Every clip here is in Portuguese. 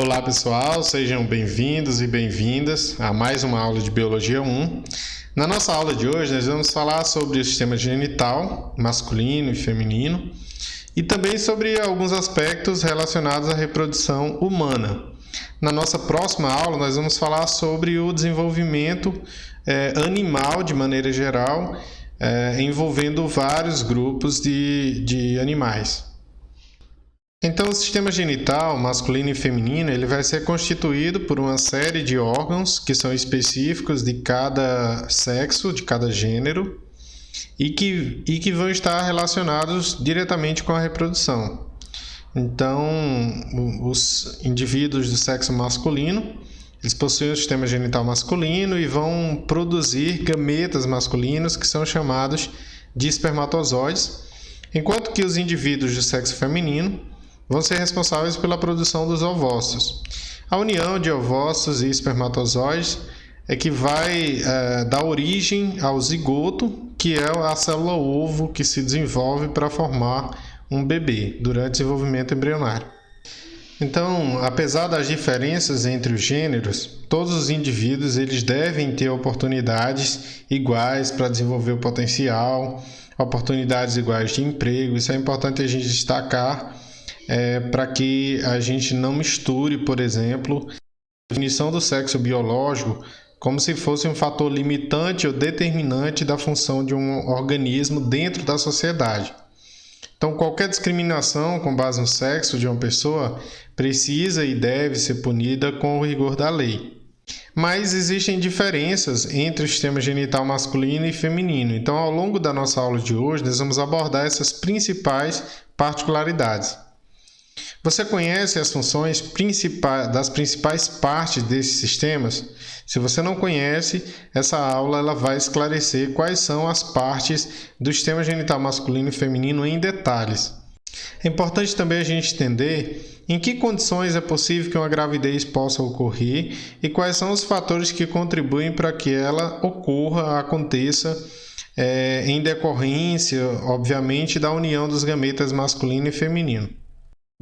Olá pessoal, sejam bem-vindos e bem-vindas a mais uma aula de Biologia 1. Na nossa aula de hoje nós vamos falar sobre o sistema genital masculino e feminino e também sobre alguns aspectos relacionados à reprodução humana. Na nossa próxima aula nós vamos falar sobre o desenvolvimento animal de maneira geral, envolvendo vários grupos de animais. Então, o sistema genital masculino e feminino ele vai ser constituído por uma série de órgãos que são específicos de cada sexo, de cada gênero, e que vão estar relacionados diretamente com a reprodução. Então, os indivíduos do sexo masculino, eles possuem o sistema genital masculino e vão produzir gametas masculinos que são chamados de espermatozoides, enquanto que os indivíduos do sexo feminino vão ser responsáveis pela produção dos ovócitos. A união de ovócitos e espermatozoides é que vai dar origem ao zigoto, que é a célula ovo que se desenvolve para formar um bebê durante o desenvolvimento embrionário. Então, apesar das diferenças entre os gêneros, todos os indivíduos eles devem ter oportunidades iguais para desenvolver o potencial, oportunidades iguais de emprego. Isso é importante a gente destacar para que a gente não misture, por exemplo, a definição do sexo biológico como se fosse um fator limitante ou determinante da função de um organismo dentro da sociedade. Então, qualquer discriminação com base no sexo de uma pessoa precisa e deve ser punida com o rigor da lei. Mas existem diferenças entre o sistema genital masculino e feminino. Então, ao longo da nossa aula de hoje, nós vamos abordar essas principais particularidades. Você conhece as funções das principais partes desses sistemas? Se você não conhece, essa aula ela vai esclarecer quais são as partes do sistema genital masculino e feminino em detalhes. É importante também a gente entender em que condições é possível que uma gravidez possa ocorrer e quais são os fatores que contribuem para que ela aconteça em decorrência, obviamente, da união dos gametas masculino e feminino.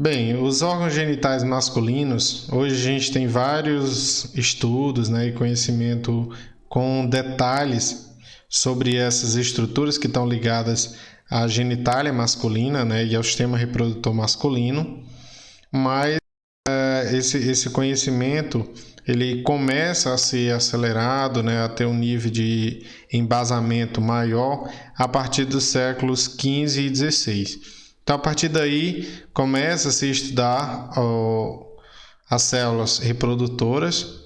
Bem, os órgãos genitais masculinos, hoje a gente tem vários estudos e conhecimento com detalhes sobre essas estruturas que estão ligadas à genitália masculina e ao sistema reprodutor masculino, mas esse conhecimento ele começa a ser acelerado, a ter um nível de embasamento maior a partir dos séculos XV e XVI. Então, a partir daí, começa a se estudar as células reprodutoras,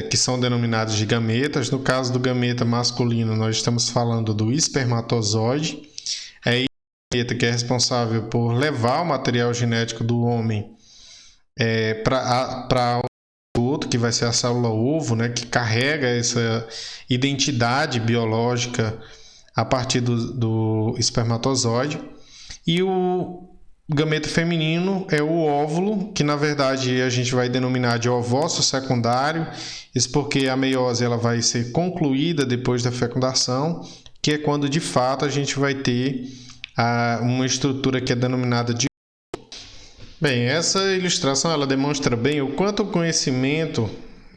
que são denominadas de gametas. No caso do gameta masculino, nós estamos falando do espermatozoide. É o gameta que é responsável por levar o material genético do homem para o outro, que vai ser a célula ovo, que carrega essa identidade biológica a partir do espermatozoide. E o gameta feminino é o óvulo, que na verdade a gente vai denominar de ovócito secundário, isso porque a meiose ela vai ser concluída depois da fecundação, que é quando de fato a gente vai ter uma estrutura que é denominada de... Bem, essa ilustração ela demonstra bem o quanto o conhecimento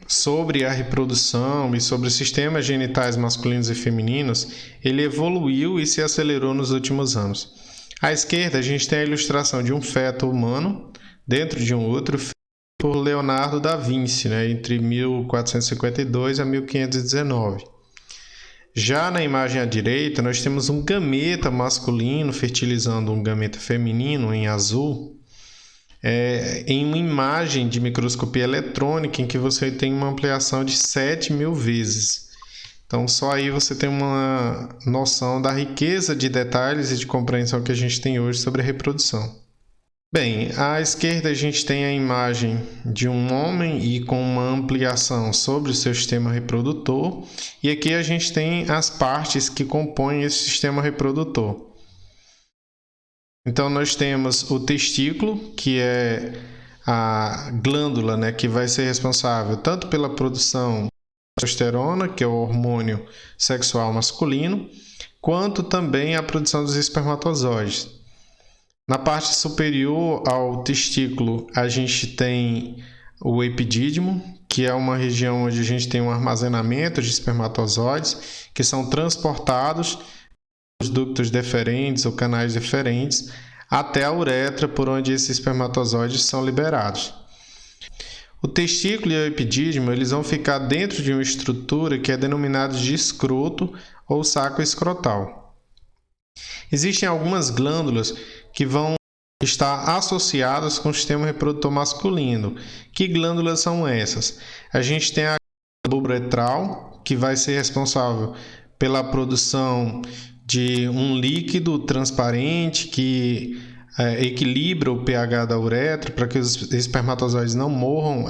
sobre a reprodução e sobre os sistemas genitais masculinos e femininos ele evoluiu e se acelerou nos últimos anos. À esquerda, a gente tem a ilustração de um feto humano dentro de um outro feito por Leonardo da Vinci, entre 1452 a 1519. Já na imagem à direita, nós temos um gameta masculino fertilizando um gameta feminino em azul, em uma imagem de microscopia eletrônica em que você tem uma ampliação de 7.000 vezes. Então, só aí você tem uma noção da riqueza de detalhes e de compreensão que a gente tem hoje sobre a reprodução. Bem, à esquerda a gente tem a imagem de um homem e com uma ampliação sobre o seu sistema reprodutor. E aqui a gente tem as partes que compõem esse sistema reprodutor. Então, nós temos o testículo, que é a glândula, que vai ser responsável tanto pela produção testosterona, que é o hormônio sexual masculino, quanto também a produção dos espermatozoides. Na parte superior ao testículo, a gente tem o epidídimo, que é uma região onde a gente tem um armazenamento de espermatozoides que são transportados pelos ductos deferentes ou canais deferentes até a uretra, por onde esses espermatozoides são liberados. O testículo e o epidídimo eles vão ficar dentro de uma estrutura que é denominada de escroto ou saco escrotal. Existem algumas glândulas que vão estar associadas com o sistema reprodutor masculino. Que glândulas são essas? A gente tem a glândula bulboretral, que vai ser responsável pela produção de um líquido transparente que equilibra o pH da uretra para que os espermatozoides não morram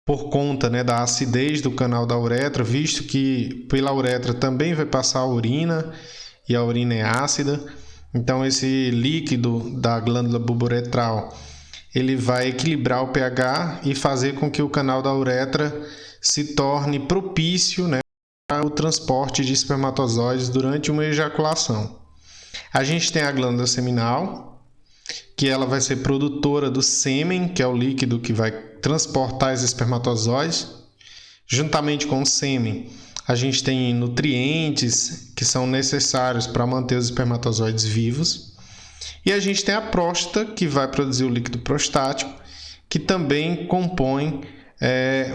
por conta, da acidez do canal da uretra, visto que pela uretra também vai passar a urina e a urina é ácida. Então esse líquido da glândula bulboretral ele vai equilibrar o pH e fazer com que o canal da uretra se torne propício, para o transporte de espermatozoides durante uma ejaculação. A gente tem a glândula seminal, que ela vai ser produtora do sêmen, que é o líquido que vai transportar os espermatozoides. Juntamente com o sêmen, a gente tem nutrientes que são necessários para manter os espermatozoides vivos. E a gente tem a próstata, que vai produzir o líquido prostático, que também compõe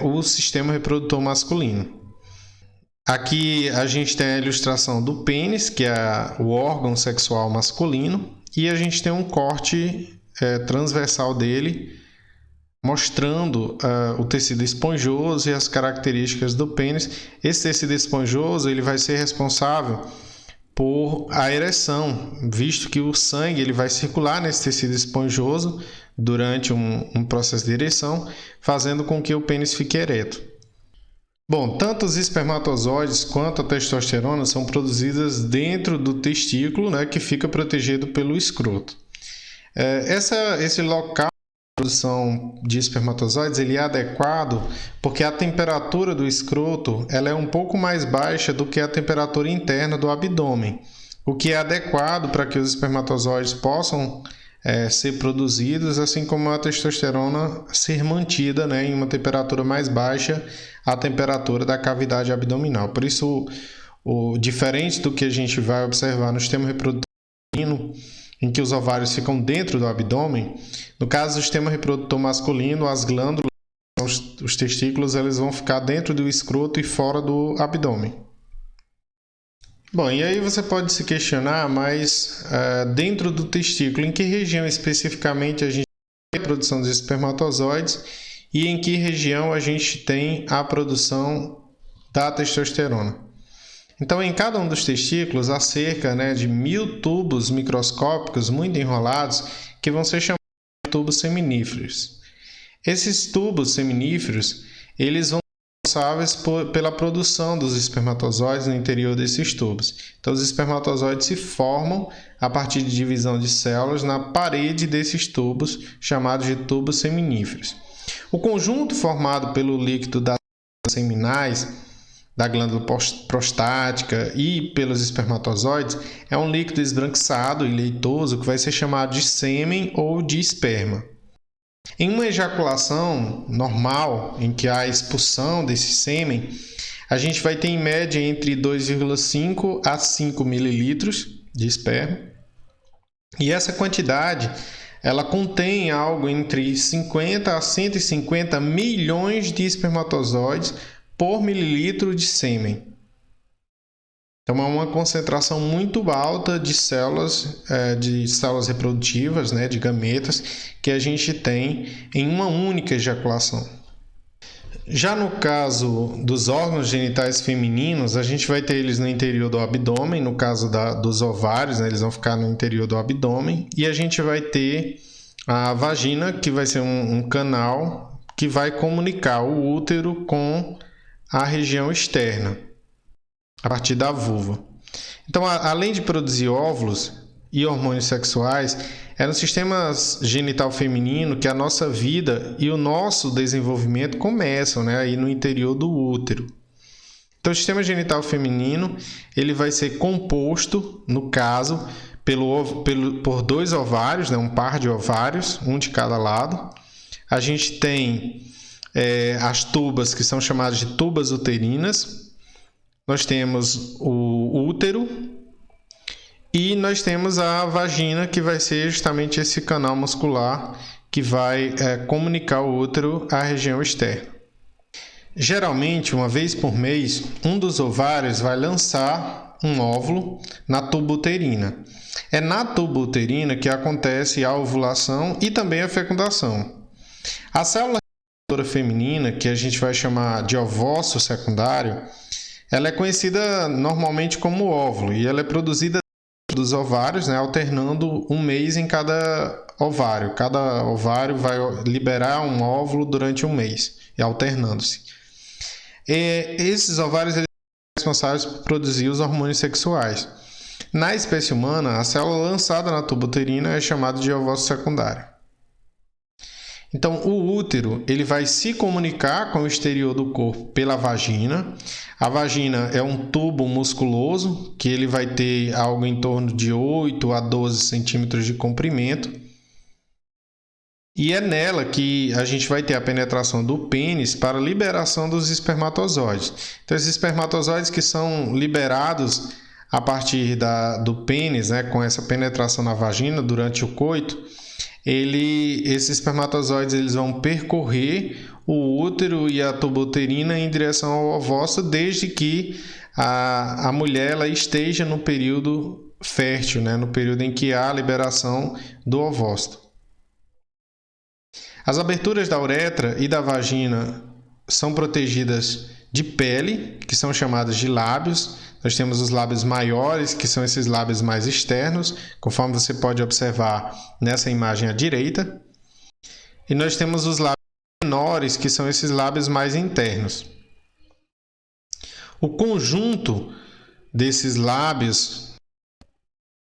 o sistema reprodutor masculino. Aqui a gente tem a ilustração do pênis, que é o órgão sexual masculino, e a gente tem um corte transversal dele, mostrando o tecido esponjoso e as características do pênis. Esse tecido esponjoso ele vai ser responsável por a ereção, visto que o sangue ele vai circular nesse tecido esponjoso durante um processo de ereção, fazendo com que o pênis fique ereto. Bom, tanto os espermatozoides quanto a testosterona são produzidas dentro do testículo, que fica protegido pelo escroto. Esse local de produção de espermatozoides ele é adequado porque a temperatura do escroto ela é um pouco mais baixa do que a temperatura interna do abdômen, o que é adequado para que os espermatozoides possam ser produzidos, assim como a testosterona ser mantida em uma temperatura mais baixa, a temperatura da cavidade abdominal. Por isso, diferente do que a gente vai observar no sistema reprodutor feminino, em que os ovários ficam dentro do abdômen, no caso do sistema reprodutor masculino, as glândulas, os testículos, eles vão ficar dentro do escroto e fora do abdômen. Bom, e aí você pode se questionar, mas dentro do testículo, em que região especificamente a gente tem a produção dos espermatozoides e em que região a gente tem a produção da testosterona? Então, em cada um dos testículos há cerca de 1000 tubos microscópicos muito enrolados que vão ser chamados de tubos seminíferos. Esses tubos seminíferos, eles vão responsáveis pela produção dos espermatozoides no interior desses tubos. Então, os espermatozoides se formam a partir de divisão de células na parede desses tubos, chamados de tubos seminíferos. O conjunto formado pelo líquido das seminais, da glândula prostática e pelos espermatozoides é um líquido esbranquiçado e leitoso que vai ser chamado de sêmen ou de esperma. Em uma ejaculação normal, em que há expulsão desse sêmen, a gente vai ter em média entre 2,5 a 5 mililitros de esperma. E essa quantidade, ela contém algo entre 50 a 150 milhões de espermatozoides por mililitro de sêmen. Então, é uma concentração muito alta de células reprodutivas, de gametas, que a gente tem em uma única ejaculação. Já no caso dos órgãos genitais femininos, a gente vai ter eles no interior do abdômen, no caso dos ovários, eles vão ficar no interior do abdômen, e a gente vai ter a vagina, que vai ser um canal que vai comunicar o útero com a região externa, a partir da vulva. Então, além de produzir óvulos e hormônios sexuais, é no sistema genital feminino que a nossa vida e o nosso desenvolvimento começam, aí no interior do útero. Então, o sistema genital feminino ele vai ser composto, no caso, por 2 ovários, né, um par de ovários, um de cada lado. A gente tem as tubas, que são chamadas de tubas uterinas. Nós temos o útero e nós temos a vagina, que vai ser justamente esse canal muscular que vai comunicar o útero à região externa. Geralmente, uma vez por mês, um dos ovários vai lançar um óvulo na tuba uterina. É na tuba uterina que acontece a ovulação e também a fecundação. A célula reprodutora feminina, que a gente vai chamar de ovócito secundário, ela é conhecida normalmente como óvulo e ela é produzida dos ovários, né, alternando um mês em cada ovário. Cada ovário vai liberar um óvulo durante um mês e alternando-se. Esses ovários são responsáveis por produzir os hormônios sexuais. Na espécie humana, a célula lançada na tuba uterina é chamada de ovócito secundário. Então, o útero ele vai se comunicar com o exterior do corpo pela vagina. A vagina é um tubo musculoso que ele vai ter algo em torno de 8 a 12 centímetros de comprimento. E é nela que a gente vai ter a penetração do pênis para a liberação dos espermatozoides. Então, esses espermatozoides que são liberados a partir do pênis, né, com essa penetração na vagina durante o coito, esses espermatozoides eles vão percorrer o útero e a tuba uterina em direção ao ovócito, desde que a mulher ela esteja no período fértil, né, no período em que há a liberação do ovócito. As aberturas da uretra e da vagina são protegidas de pele, que são chamadas de lábios. Nós temos os lábios maiores, que são esses lábios mais externos, conforme você pode observar nessa imagem à direita. E nós temos os lábios menores, que são esses lábios mais internos. O conjunto desses lábios,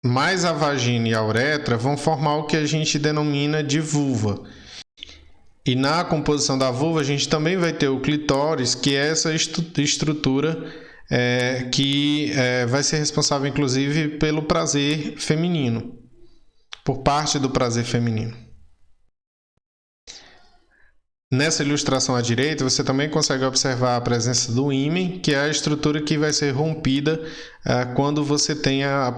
mais a vagina e a uretra, vão formar o que a gente denomina de vulva. E na composição da vulva, a gente também vai ter o clitóris, que é essa estrutura que vai ser responsável, inclusive, pelo prazer feminino, por parte do prazer feminino. Nessa ilustração à direita, você também consegue observar a presença do ímen, que é a estrutura que vai ser rompida quando se tem a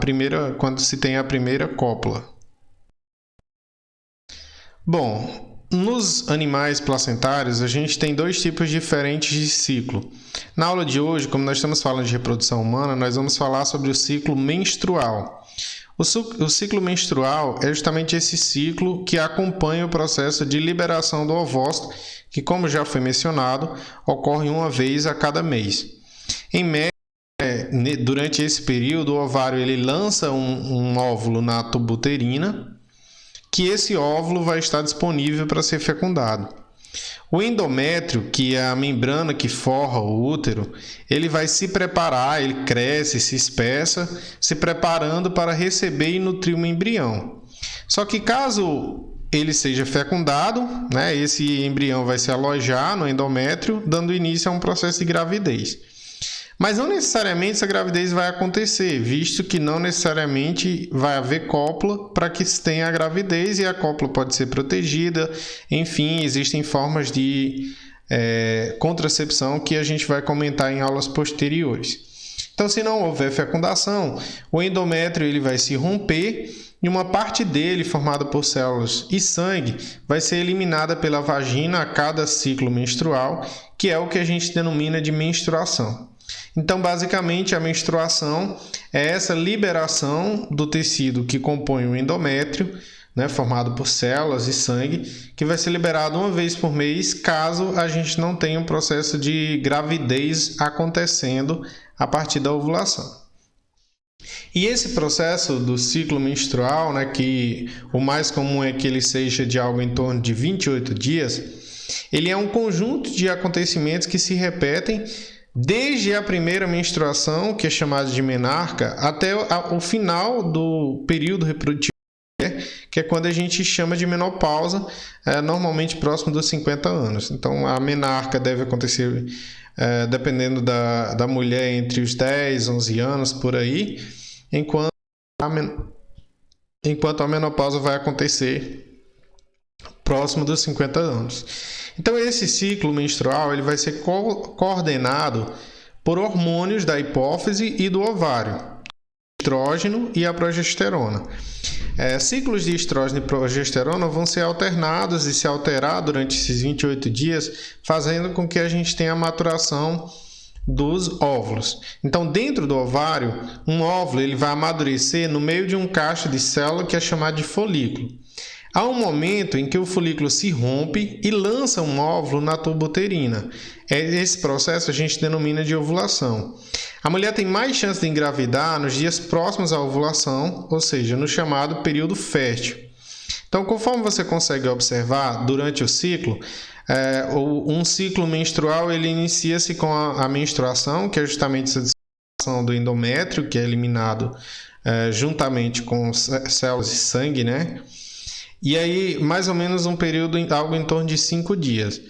primeira cópula. Bom, nos animais placentários, a gente tem 2 tipos diferentes de ciclo. Na aula de hoje, como nós estamos falando de reprodução humana, nós vamos falar sobre o ciclo menstrual. O ciclo menstrual é justamente esse ciclo que acompanha o processo de liberação do ovócito, que, como já foi mencionado, ocorre uma vez a cada mês. Em média, durante esse período, o ovário ele lança um óvulo na tuba uterina, que esse óvulo vai estar disponível para ser fecundado. O endométrio, que é a membrana que forra o útero, ele vai se preparar, ele cresce, se espessa, se preparando para receber e nutrir um embrião. Só que caso ele seja fecundado, né, esse embrião vai se alojar no endométrio, dando início a um processo de gravidez. Mas não necessariamente essa gravidez vai acontecer, visto que não necessariamente vai haver cópula para que se tenha a gravidez e a cópula pode ser protegida. Enfim, existem formas de contracepção que a gente vai comentar em aulas posteriores. Então, se não houver fecundação, o endométrio ele vai se romper e uma parte dele, formada por células e sangue, vai ser eliminada pela vagina a cada ciclo menstrual, que é o que a gente denomina de menstruação. Então, basicamente, a menstruação é essa liberação do tecido que compõe o endométrio, né, formado por células e sangue, que vai ser liberado uma vez por mês, caso a gente não tenha um processo de gravidez acontecendo a partir da ovulação. E esse processo do ciclo menstrual, né, que o mais comum é que ele seja de algo em torno de 28 dias, ele é um conjunto de acontecimentos que se repetem desde a primeira menstruação, que é chamada de menarca, até o final do período reprodutivo, que é quando a gente chama de menopausa, normalmente próximo dos 50 anos. Então, a menarca deve acontecer, dependendo da mulher, entre os 10, 11 anos, por aí, enquanto enquanto a menopausa vai acontecer próximo dos 50 anos. Então esse ciclo menstrual ele vai ser coordenado por hormônios da hipófise e do ovário, estrógeno e a progesterona. Ciclos de estrógeno e progesterona vão ser alternados e se alterar durante esses 28 dias, fazendo com que a gente tenha a maturação dos óvulos. Então, dentro do ovário, um óvulo ele vai amadurecer no meio de um cacho de célula que é chamado de folículo. Há um momento em que o folículo se rompe e lança um óvulo na tuba uterina. Esse processo a gente denomina de ovulação. A mulher tem mais chance de engravidar nos dias próximos à ovulação, ou seja, no chamado período fértil. Então, conforme você consegue observar durante o ciclo, um ciclo menstrual ele inicia-se com a menstruação, que é justamente essa dissolvação do endométrio, que é eliminado juntamente com células de sangue, né? E aí, mais ou menos um período, algo em torno de 5 dias.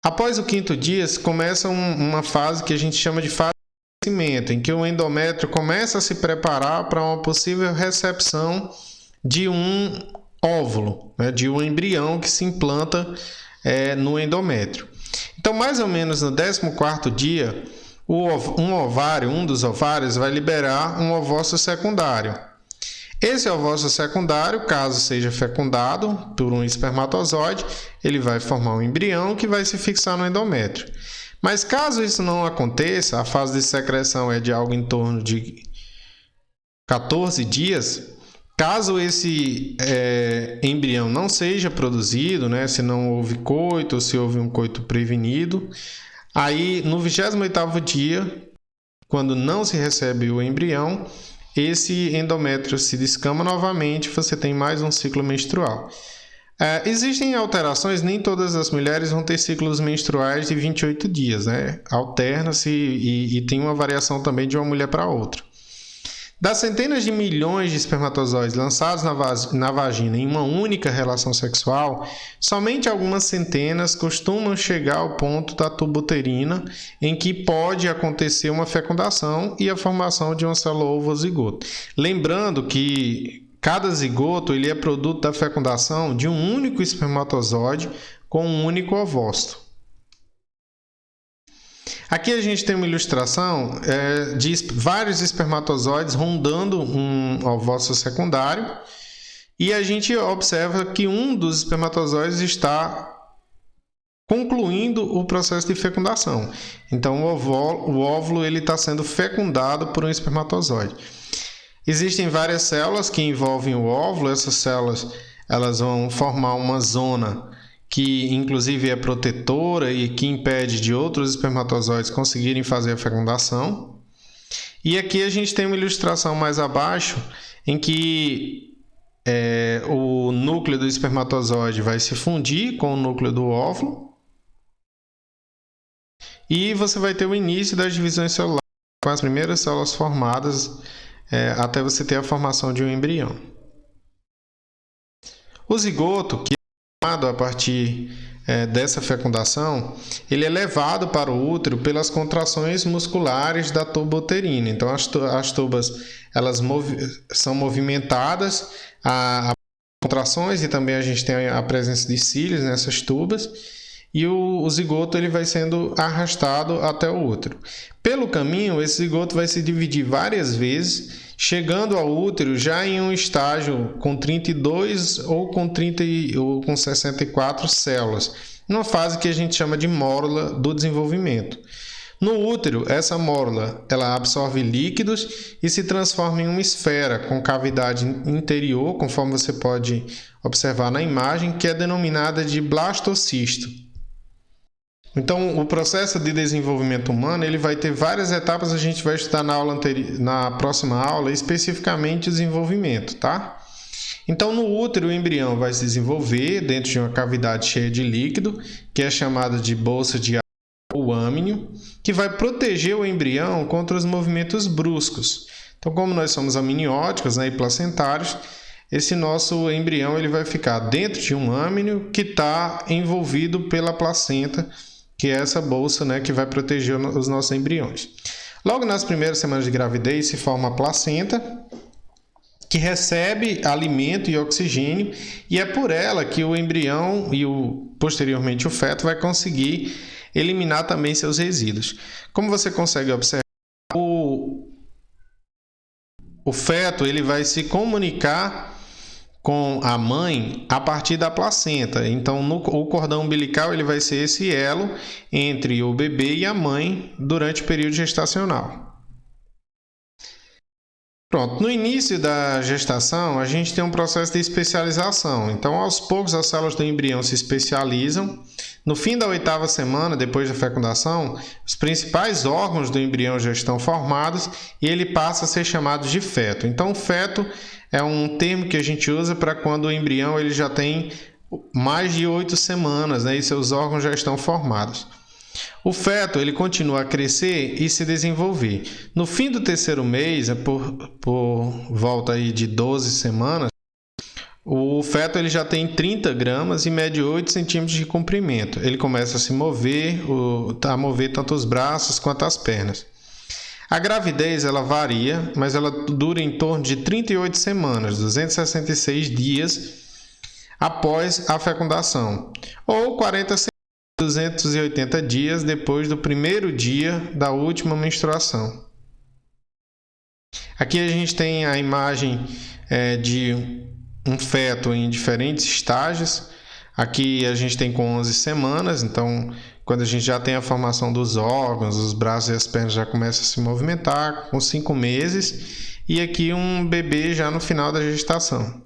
Após o 5º dia, começa uma fase que a gente chama de fase de crescimento, em que o endométrio começa a se preparar para uma possível recepção de um óvulo, né, de um embrião que se implanta no endométrio. Então, mais ou menos no 14º dia, um dos ovários vai liberar um ovócito secundário. Esse ovócito secundário, caso seja fecundado por um espermatozoide, ele vai formar um embrião que vai se fixar no endométrio. Mas caso isso não aconteça, a fase de secreção é de algo em torno de 14 dias. Caso esse embrião não seja produzido, né, se não houve coito ou se houve um coito prevenido, aí no 28º dia, quando não se recebe o embrião, esse endométrio se descama novamente, você tem mais um ciclo menstrual. Existem alterações, nem todas as mulheres vão ter ciclos menstruais de 28 dias, né? Alterna-se e tem uma variação também de uma mulher para outra. Das centenas de milhões de espermatozoides lançados na vagina em uma única relação sexual, somente algumas centenas costumam chegar ao ponto da tuba uterina, em que pode acontecer uma fecundação e a formação de uma célula ovo-zigoto. Lembrando que cada zigoto ele é produto da fecundação de um único espermatozoide com um único ovócito. Aqui a gente tem uma ilustração de vários espermatozoides rondando um ovócito secundário e a gente observa que um dos espermatozoides está concluindo o processo de fecundação. Então o óvulo ele está sendo fecundado por um espermatozoide. Existem várias células que envolvem o óvulo, essas células elas vão formar uma zona que inclusive é protetora e que impede de outros espermatozoides conseguirem fazer a fecundação. E aqui a gente tem uma ilustração mais abaixo em que o núcleo do espermatozoide vai se fundir com o núcleo do óvulo e você vai ter o início das divisões celulares com as primeiras células formadas até você ter a formação de um embrião. O zigoto, que a partir dessa fecundação, ele é levado para o útero pelas contrações musculares da tuba uterina. Então, as tubas elas são movimentadas a contrações e também a gente tem a presença de cílios nessas tubas e o zigoto ele vai sendo arrastado até o útero. Pelo caminho, esse zigoto vai se dividir várias vezes, chegando ao útero já em um estágio com 32 ou com 64 células, numa fase que a gente chama de mórula do desenvolvimento. No útero, essa mórula ela absorve líquidos e se transforma em uma esfera com cavidade interior, conforme você pode observar na imagem, que é denominada de blastocisto. Então, o processo de desenvolvimento humano ele vai ter várias etapas, a gente vai estudar na próxima aula, especificamente o desenvolvimento, tá? Então, no útero, o embrião vai se desenvolver dentro de uma cavidade cheia de líquido, que é chamada de bolsa de ar ou âmnio, que vai proteger o embrião contra os movimentos bruscos. Então, como nós somos amnióticos, né, e placentários, esse nosso embrião ele vai ficar dentro de um âmnio que está envolvido pela placenta, que é essa bolsa, né, que vai proteger os nossos embriões. Logo nas primeiras semanas de gravidez se forma a placenta, que recebe alimento e oxigênio, e é por ela que o embrião e posteriormente o feto vai conseguir eliminar também seus resíduos. Como você consegue observar, o feto ele vai se comunicar com a mãe a partir da placenta. Então, o cordão umbilical ele vai ser esse elo entre o bebê e a mãe durante o período gestacional. Pronto, no início da gestação, a gente tem um processo de especialização. Então, aos poucos, as células do embrião se especializam. No fim da 8ª semana, depois da fecundação, os principais órgãos do embrião já estão formados e ele passa a ser chamado de feto. Então, o feto é um termo que a gente usa para quando o embrião ele já tem mais de 8 semanas, né, e seus órgãos já estão formados. O feto ele continua a crescer e se desenvolver. No fim do 3º mês, por volta aí de 12 semanas, o feto ele já tem 30 gramas e mede 8 centímetros de comprimento. Ele começa a se mover, a mover tanto os braços quanto as pernas. A gravidez ela varia, mas ela dura em torno de 38 semanas, 266 dias após a fecundação, ou 40 semanas, 280 dias depois do primeiro dia da última menstruação. Aqui a gente tem a imagem de um feto em diferentes estágios. Aqui a gente tem com 11 semanas, então quando a gente já tem a formação dos órgãos, os braços e as pernas já começam a se movimentar, com 5 meses, e aqui um bebê já no final da gestação.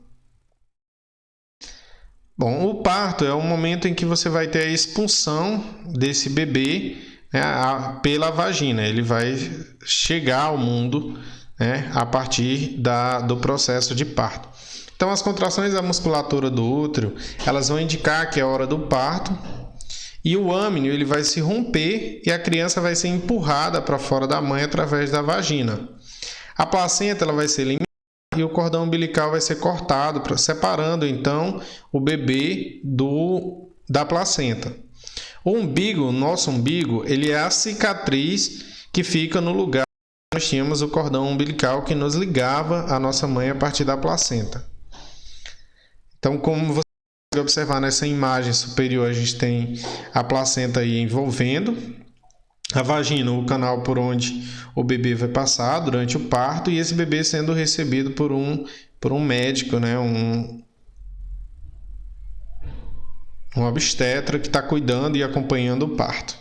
Bom, o parto é o momento em que você vai ter a expulsão desse bebê, né, pela vagina. Ele vai chegar ao mundo, né, a partir do processo de parto. Então, as contrações da musculatura do útero, elas vão indicar que é a hora do parto, e o âmnio ele vai se romper e a criança vai ser empurrada para fora da mãe através da vagina. A placenta ela vai ser eliminada e o cordão umbilical vai ser cortado, separando então o bebê da placenta. O umbigo, nosso umbigo, ele é a cicatriz que fica no lugar onde nós tínhamos o cordão umbilical que nos ligava à nossa mãe a partir da placenta. Então, como você pode observar nessa imagem superior, a gente tem a placenta aí envolvendo a vagina, o canal por onde o bebê vai passar durante o parto, e esse bebê sendo recebido por um médico, né, um obstetra que está cuidando e acompanhando o parto.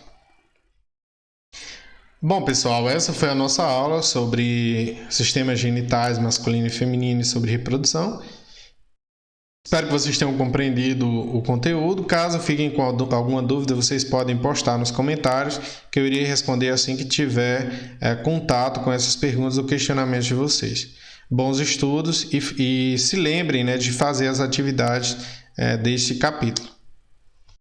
Bom, pessoal, essa foi a nossa aula sobre sistemas genitais masculino e feminino e sobre reprodução. Espero que vocês tenham compreendido o conteúdo. Caso fiquem com alguma dúvida, vocês podem postar nos comentários, que eu irei responder assim que tiver contato com essas perguntas ou questionamentos de vocês. Bons estudos e se lembrem, né, de fazer as atividades deste capítulo.